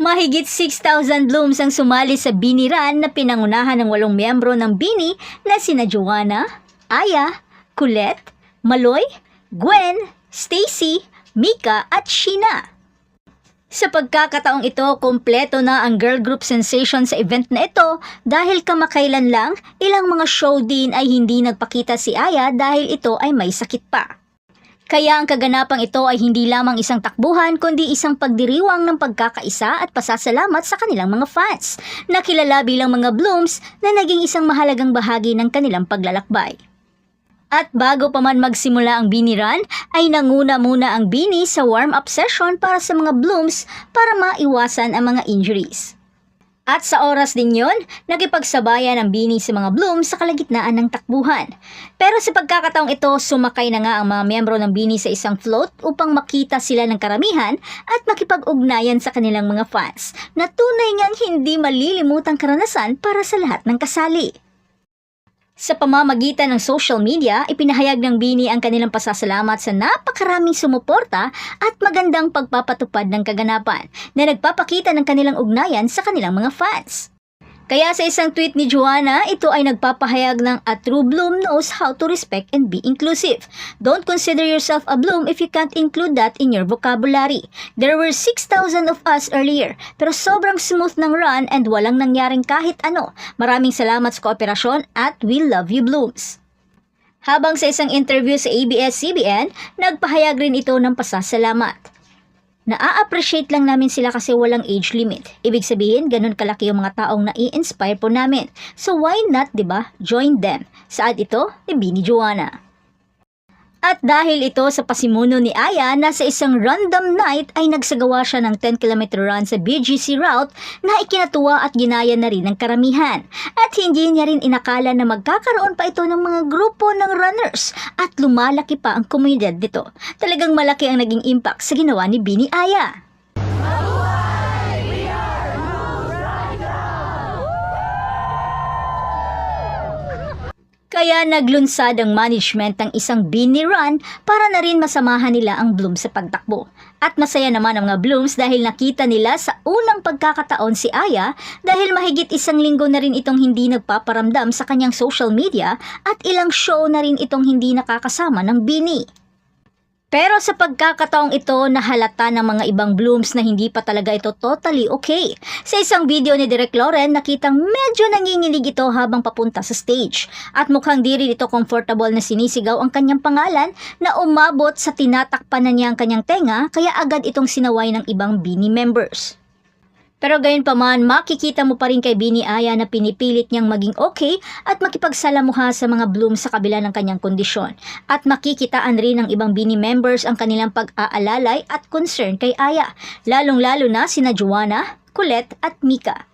Mahigit 6,000 blooms ang sumali sa BINI Run na pinangunahan ng 8 miyembro ng BINI na sina Joanna, Aya, Colette, Maloy, Gwen, Stacy, Mika at Sheena. Sa pagkakataong ito, kompleto na ang girl group sensation sa event na ito dahil kamakailan lang, ilang mga show din ay hindi nagpakita si Aya dahil ito ay may sakit pa. Kaya ang kaganapang ito ay hindi lamang isang takbuhan kundi isang pagdiriwang ng pagkakaisa at pasasalamat sa kanilang mga fans na kilala bilang mga blooms na naging isang mahalagang bahagi ng kanilang paglalakbay. At bago pa man magsimula ang BINI Run, ay nanguna muna ang BINI sa warm-up session para sa mga blooms para maiwasan ang mga injuries. At sa oras din yon, nakipagsabayan ang BINI sa mga blooms sa kalagitnaan ng takbuhan. Pero sa pagkakataong ito, sumakay na nga ang mga miyembro ng BINI sa isang float upang makita sila ng karamihan at makipag-ugnayan sa kanilang mga fans na tunay ngang hindi malilimutang karanasan para sa lahat ng kasali. Sa pamamagitan ng social media, ipinahayag ng BINI ang kanilang pasasalamat sa napakaraming sumuporta at magandang pagpapatupad ng kaganapan na nagpapakita ng kanilang ugnayan sa kanilang mga fans. Kaya sa isang tweet ni Joanna, ito ay nagpapahayag ng a true bloom knows how to respect and be inclusive. Don't consider yourself a bloom if you can't include that in your vocabulary. There were 6,000 of us earlier, pero sobrang smooth ng run and walang nangyaring kahit ano. Maraming salamat sa kooperasyon at we love you blooms. Habang sa isang interview sa ABS-CBN, nagpahayag rin ito ng pasasalamat. Na-appreciate lang namin sila kasi walang age limit. Ibig sabihin, ganun kalaki yung mga taong nai-inspire po namin. So why not, diba? Join them. Saad ito ni BINI Joanna. At dahil ito sa pasimuno ni Aya na sa isang random night ay nagsagawa siya ng 10km run sa BGC route na ikinatuwa at ginaya na rin ng karamihan. At hindi niya rin inakala na magkakaroon pa ito ng mga grupo ng runners at lumalaki pa ang komunidad nito. Talagang malaki ang naging impact sa ginawa ni BINI Aya. Kaya naglunsad ang management ng isang BINI Run para na rin masamahan nila ang bloom sa pagtakbo. At masaya naman ang mga blooms dahil nakita nila sa unang pagkakataon si Aya dahil mahigit 1 linggo na rin itong hindi nagpaparamdam sa kanyang social media at ilang show na rin itong hindi nakakasama ng BINI. Pero sa pagkakataong ito, nahalata ng mga ibang blooms na hindi pa talaga ito totally okay. Sa isang video ni Direk Loren, nakitang medyo nanginginig ito habang papunta sa stage. At mukhang di rin ito comfortable na sinisigaw ang kanyang pangalan na umabot sa tinatakpan na niya ang kanyang tenga kaya agad itong sinaway ng ibang BINI members. Pero gayon pa man, makikita mo pa rin kay BINI Aya na pinipilit niyang maging okay at makipagsalamuha sa mga blooms sa kabila ng kanyang kondisyon. At makikitaan rin ng ibang BINI members ang kanilang pag-aalalay at concern kay Aya, lalong-lalo na sina Joanna, Colette at Mika.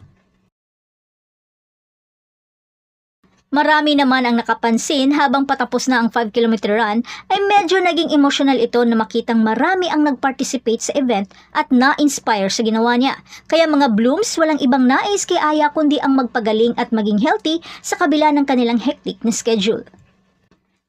Marami naman ang nakapansin habang patapos na ang 5km run ay medyo naging emotional ito na makitang marami ang nag-participate sa event at na-inspire sa ginawa niya. Kaya mga blooms walang ibang nais kay Aya kundi ang magpagaling at maging healthy sa kabila ng kanilang hectic na schedule.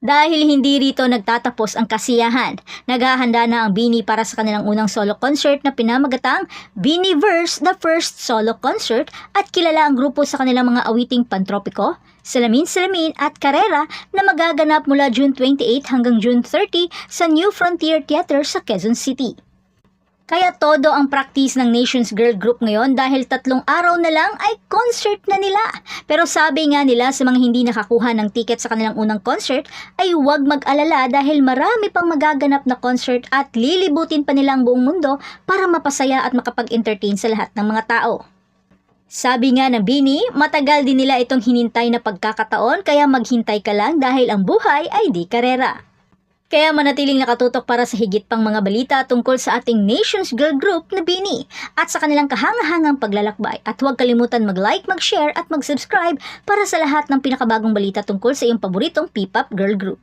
Dahil hindi rito nagtatapos ang kasiyahan, naghahanda na ang BINI para sa kanilang unang solo concert na pinamagatang BINIverse, the first solo concert at kilala ang grupo sa kanilang mga awiting pantropiko, Salamin-Salamin at Karera na magaganap mula June 28 hanggang June 30 sa New Frontier Theater sa Quezon City. Kaya todo ang practice ng Nations Girl Group ngayon dahil 3 araw na lang ay concert na nila. Pero sabi nga nila sa mga hindi nakakuha ng ticket sa kanilang unang concert ay huwag mag-alala dahil marami pang magaganap na concert at lilibutin pa nila ang buong mundo para mapasaya at makapag-entertain sa lahat ng mga tao. Sabi nga ng BINI, matagal din nila itong hinintay na pagkakataon kaya maghintay ka lang dahil ang buhay ay di karera. Kaya manatiling nakatutok para sa higit pang mga balita tungkol sa ating Nations Girl Group na BINI at sa kanilang kahangahangang paglalakbay. At huwag kalimutan mag-like, mag-share at mag-subscribe para sa lahat ng pinakabagong balita tungkol sa iyong paboritong P-pop girl group.